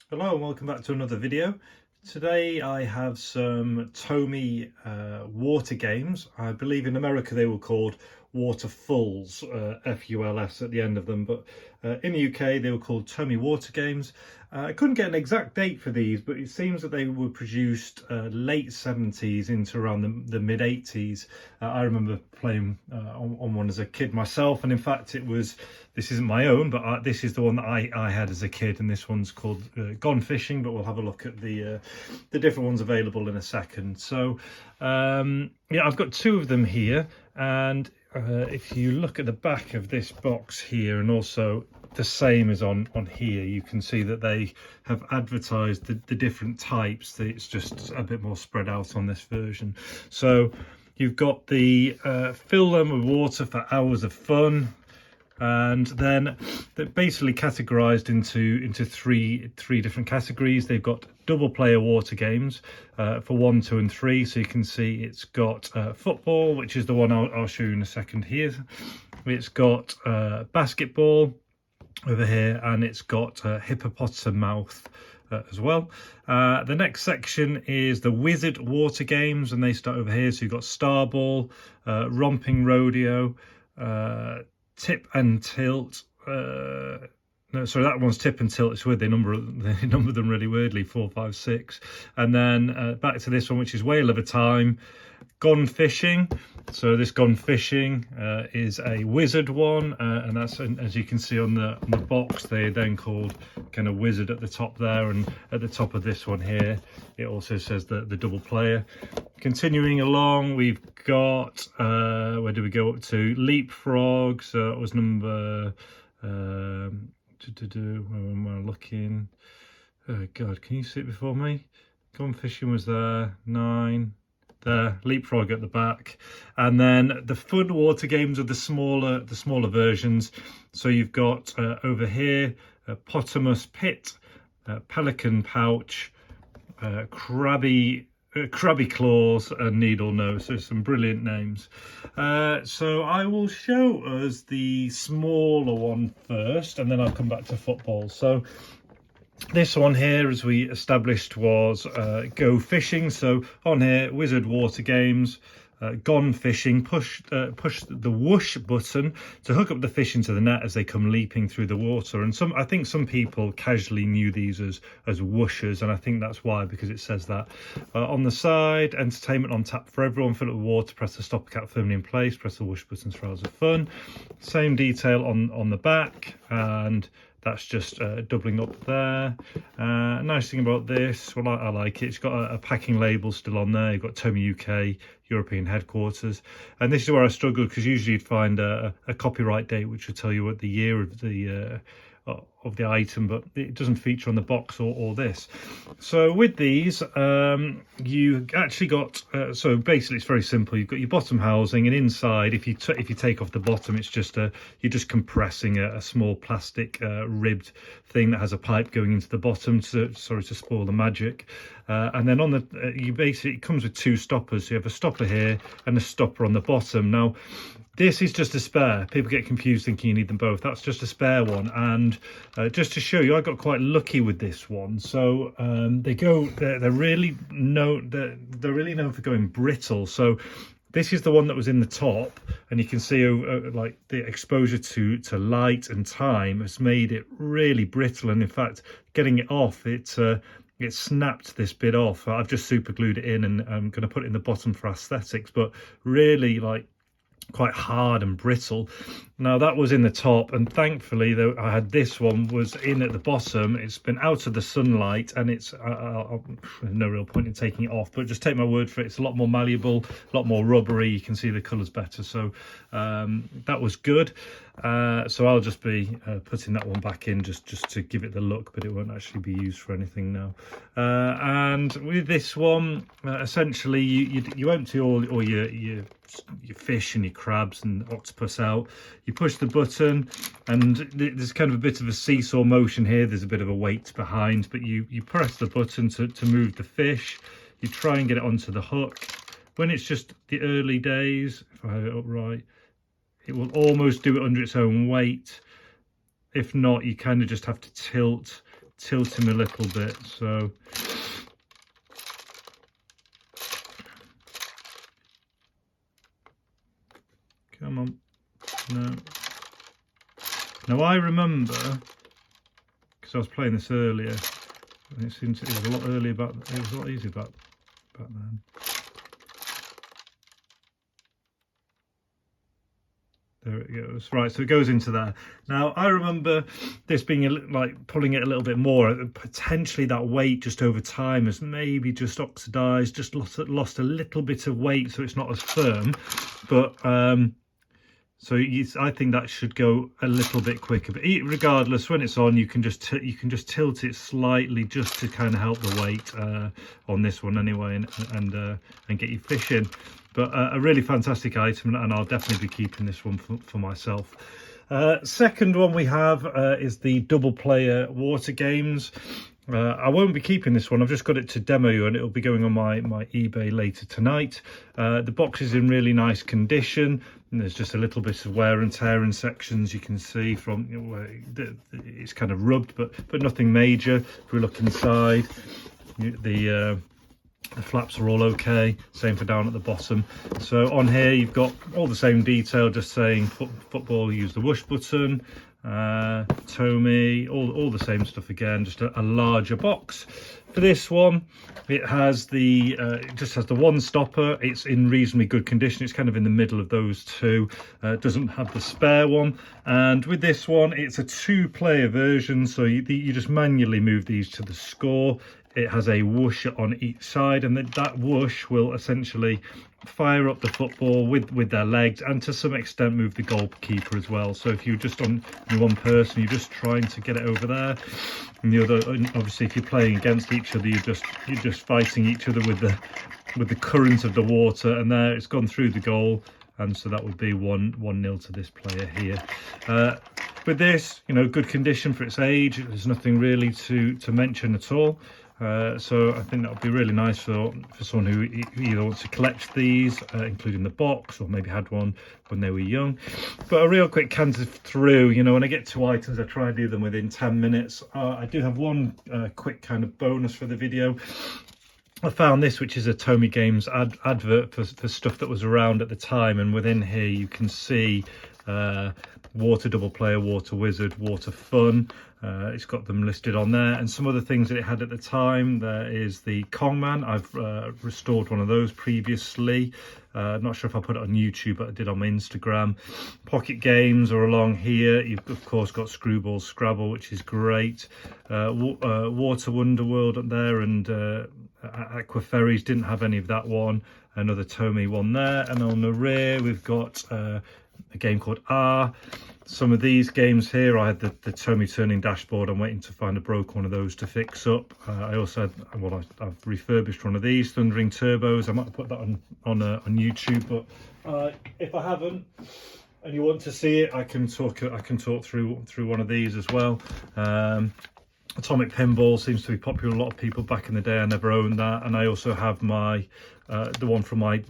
Hello and welcome back to another video. Today I have some Tomy water games. I believe in America they were called Waterfuls, F-U-L-S at the end of them, but in the UK they were called Tomy water games. I couldn't get an exact date for these, but it seems that they were produced late 70s into around the mid 80s. I remember playing on one as a kid myself, and in fact this isn't my own, but this is the one that I had as a kid, and this one's called Gone Fishing, but we'll have a look at the different ones available in a second. So yeah, I've got two of them here, and if you look at the back of this box here, and also the same as on here, you can see that they have advertised the different types. It's just a bit more spread out on this version. So you've got the fill them with water for hours of fun, and then they're basically categorized into three different categories. They've got double player water games for 1, 2 and 3. So you can see it's got football, which is the one I'll show you in a second here. It's got basketball over here, and it's got hippopotamus as well. The next section is the wizard water games, and they start over here. So you've got Starball, romping rodeo, tip and tilt. No, sorry, that one's tip and tilt. It's weird, they number them really weirdly, 4, 5, 6. And then back to this one, which is Whale of a Time, Gone Fishing. So this Gone Fishing is a wizard one, and that's, as you can see on the box, they're then called kind of wizard at the top there, and at the top of this one here it also says the double player. Continuing along, we've got where do we go up to? Leapfrog. So that was number where am I looking? Oh god, can you see it before me? Gone Fishing was there, 9. There, Leapfrog at the back. And then the fun water games are the smaller versions. So you've got over here Potamus Pit, Pelican Pouch, Crabby Claws, and Needle Nose. So some brilliant names. So I will show us the smaller one first, and then I'll come back to football. So this one here, as we established, was Go Fishing. So on here, Wizard Water Games, Gone Fishing. Push the whoosh button to hook up the fish into the net as they come leaping through the water. And I think some people casually knew these as whooshers, and I think that's why, because it says that. On the side, entertainment on tap for everyone. Fill it with water. Press the stop cap firmly in place. Press the whoosh buttons for hours of fun. Same detail on the back, and that's just doubling up there. Nice thing about this, well, I like it, it's got a packing label still on there. You've got Tomy UK European headquarters, and this is where I struggle, because usually you'd find a copyright date which would tell you what the year of the item, but it doesn't feature on the box or this. So with these, you actually got so basically it's very simple. You've got your bottom housing, and inside, if you take off the bottom, it's just you're just compressing a small plastic ribbed thing that has a pipe going into the bottom, to spoil the magic. And then on the it comes with 2 stoppers. So you have a stopper here and a stopper on the bottom. Now this is just a spare. People get confused thinking you need them both. That's just a spare one. And just to show you, I got quite lucky with this one. So they're really known for going brittle. So this is the one that was in the top, and you can see like the exposure to light and time has made it really brittle. And in fact, getting it off, it snapped this bit off. I've just super glued it in, and I'm going to put it in the bottom for aesthetics, but really like quite hard and brittle. Now that was in the top, and thankfully though I had this one was in at the bottom. It's been out of the sunlight, and it's no real point in taking it off, but just take my word for it, it's a lot more malleable, a lot more rubbery. You can see the colors better, so that was good. So I'll just be putting that one back in just to give it the look, but it won't actually be used for anything now. And with this one, essentially you empty all your fish and your crabs and octopus out. You push the button, and there's kind of a bit of a seesaw motion here. There's a bit of a weight behind, but you press the button to move the fish. You try and get it onto the hook. When it's just the early days, if I have it up right, it will almost do it under its own weight. If not, you kind of just have to tilt tilt him a little bit. So come on. No. Now I remember, because I was playing this earlier, and it seems it was a lot earlier back. It was a lot easier back then. There it goes. Right, so it goes into there. Now, I remember this being like pulling it a little bit more. Potentially that weight just over time has maybe just oxidized, just lost a little bit of weight, so it's not as firm. But I think that should go a little bit quicker. But regardless, when it's on, you can just tilt it slightly just to kind of help the weight on this one anyway, and get your fish in. But a really fantastic item, and I'll definitely be keeping this one for myself. Second one we have is the double player water games. I won't be keeping this one. I've just got it to demo you, and it'll be going on my eBay later tonight. The box is in really nice condition, and there's just a little bit of wear and tear in sections you can see from, you know, it's kind of rubbed, but nothing major. If we look inside, the flaps are all okay, same for down at the bottom. So on here you've got all the same detail, just saying football, use the whoosh button, Tomy, all the same stuff again, just a larger box. For this one, it has it just has the one stopper. It's in reasonably good condition. It's kind of in the middle of those two. It doesn't have the spare one. And with this one, it's a 2-player version, so you just manually move these to the score. It has a whoosh on each side, and that whoosh will essentially fire up the football with their legs, and to some extent move the goalkeeper as well. So if you're just on one person, you're just trying to get it over there, and the other, obviously if you're playing against each other, you're just fighting each other with the current of the water. And there, it's gone through the goal, and so that would be 1-0 to this player here. With this, you know, good condition for its age. There's nothing really to mention at all. So I think that would be really nice for someone who either wants to collect these, including the box, or maybe had one when they were young. But a real quick canter through, you know, when I get 2 items, I try and do them within 10 minutes. I do have one quick kind of bonus for the video. I found this, which is a Tomy Games advert for stuff that was around at the time, and within here you can see Water Double Player, Water Wizard, Water Fun. It's got them listed on there, and some other things that it had at the time. There is the Kongman. I've restored one of those previously. Not sure if I put it on YouTube, but I did on my Instagram. Pocket games are along here. You've of course got Screwball Scrabble, which is great. Water Wonderworld up there, and Aqua Ferries didn't have any of that one. Another Tomy one there, and on the rear we've got a game called R. Some of these games here, I had the Tomy turning dashboard. I'm waiting to find a broke one of those to fix up. I also had, well, I've refurbished one of these Thundering Turbos. I might put that on YouTube, but if I haven't and you want to see it, I can talk through one of these as well. Atomic Pinball seems to be popular. A lot of people back in the day. I never owned that, and I also have my the one from my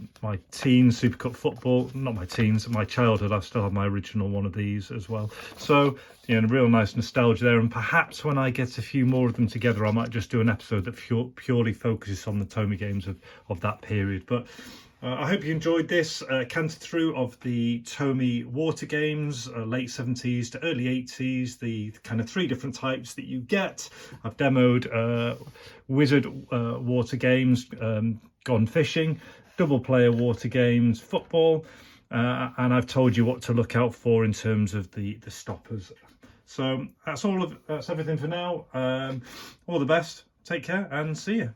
teens, Super Cup Football. Not my teens, my childhood. I still have my original one of these as well. So, you know, real nice nostalgia there. And perhaps when I get a few more of them together, I might just do an episode that purely focuses on the Tomy games of that period. But I hope you enjoyed this canter through of the Tomy water games, late 70s to early 80s, the kind of 3 different types that you get. I've demoed Wizard water games, Gone Fishing, double player water games, football, and I've told you what to look out for in terms of the stoppers. So that's everything for now. All the best, take care, and see you.